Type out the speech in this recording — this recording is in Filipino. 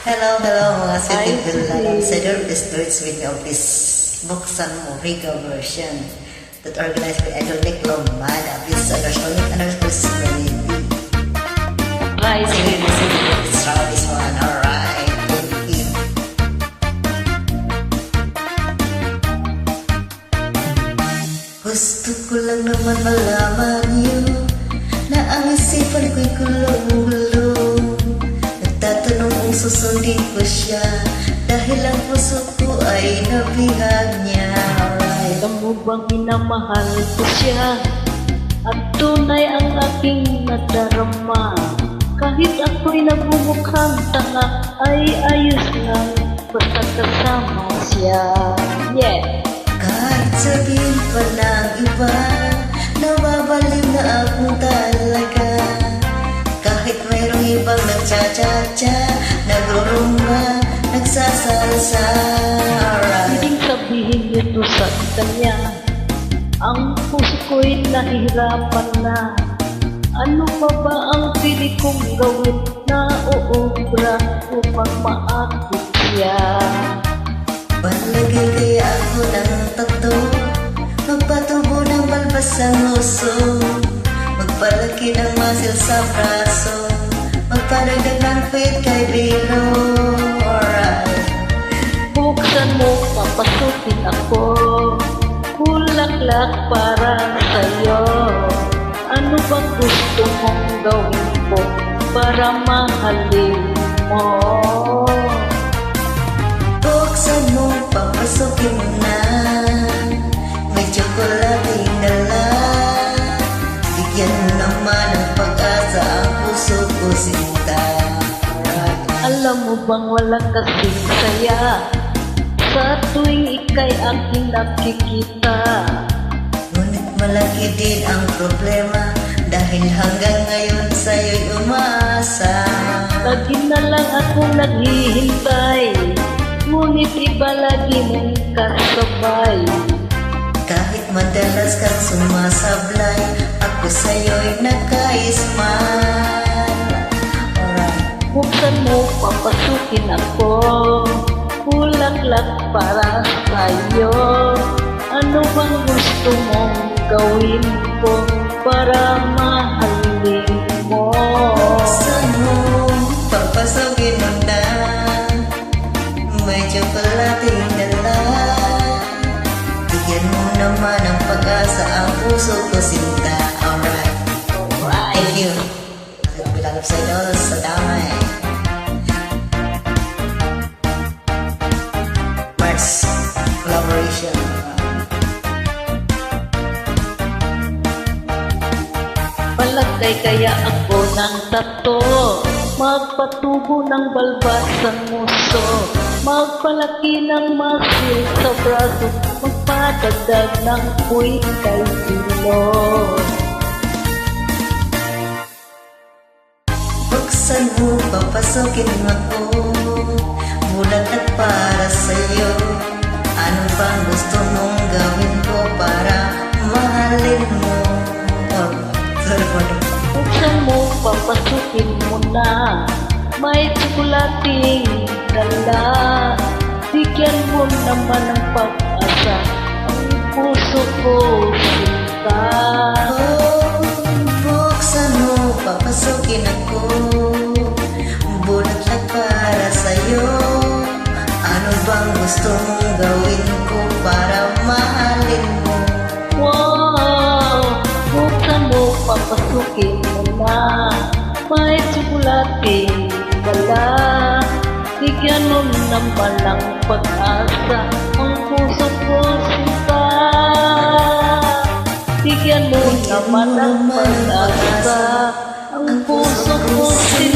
Hello mga Hi, sweetie Villa. sweetie. Consider this lyrics with me of this Buksan Mo Riga version that organized by Idol Nick Lomada. Please underscore Smelly. Right. Sige, let's try this one. Alright. Thank you. Gusto ko lang naman malaman yun na ang isipan ko'y kulong-gulong. Nagtatanong kung susundin ko siya dahil ang puso ko ay nabihag niya. Alright. Alam mo bang minamahal ko siya at tunay ang aking nadarama. Kahit ako'y nagmumukhang tanga ay ayos lang basta kasama siya. Yeah. Kahit sabihin pa ng iba, nababaliw na akong talaga. Kahit mayroong ibang nagcha-cha-cha, nagrurunga, nagsasalsa. Alright. Pwedeng sabihin nito sa kanya, ang puso ko'y nahihirapan na. Ano pa ba ang pili kong gawin na uubra upang maakit siya? Palagay kaya ako ng tato, magpatubo ng balbas ang uso, magpalaki ng muscle sa braso, magpadagdag ng fit kay Bilo. Alright. Buksan mo, papasukin ako, bulaklak para sa'yo. Ano bang gusto mong gawin ko para mahalin mo? Buksan mo, papasukin mo na, may tsokolating dala. Bigyan mo naman ng pag-asa ang puso ko sinta. Alright. Alam mo bang wala kasing saya sa tuwing ika'y aking nakikita? Ngunit malaki din ang problema dahil hanggang ngayon sa'yo'y umaasa. Lagi na lang akong naghihintay, ngunit iba lagi mong kasabay. Kahit madalas kang sumasablay, ako sa'yo'y naka-smile. Alright. Buksan mo, papasukin ako, bulaklak para sa'yo. Ano bang gusto mong gawin ko para mahalin mo? Buksan mo, papasukin mo na, may tsokolating dala. Bigyan mo naman ang pag-asa ang puso ko sinta. Alright. Thank you. Bilalap sa idol sa damay. March collaboration. Palagay kaya ako ng tato, magpatubo ng balbas sa muso, magpalaki ng muscle sa braso, magpadagdag ng puwit kay Bilo. Buksan mo, papasukin ako, bulaklak para sa'yo. Ano bang gusto mong gawin ko para mahalin mo? Oh, sorry for the... Buksan mo, papasukin mo na, may tsokolating dala. Bigyan mo naman ng pag-asa, ang puso ko sinta. Oh, buksan mo, papasukin ako, bulaklak para sa'yo. Ano bang gusto mong gawin ko para mahalin mo? Wow! Buksan mo, papasukin mo na, may tsokolating dala. Bigyan mo naman ng pag-asa, ang puso ko sinta. Bigyan mo naman ng pag-asa, ang puso ko sinta.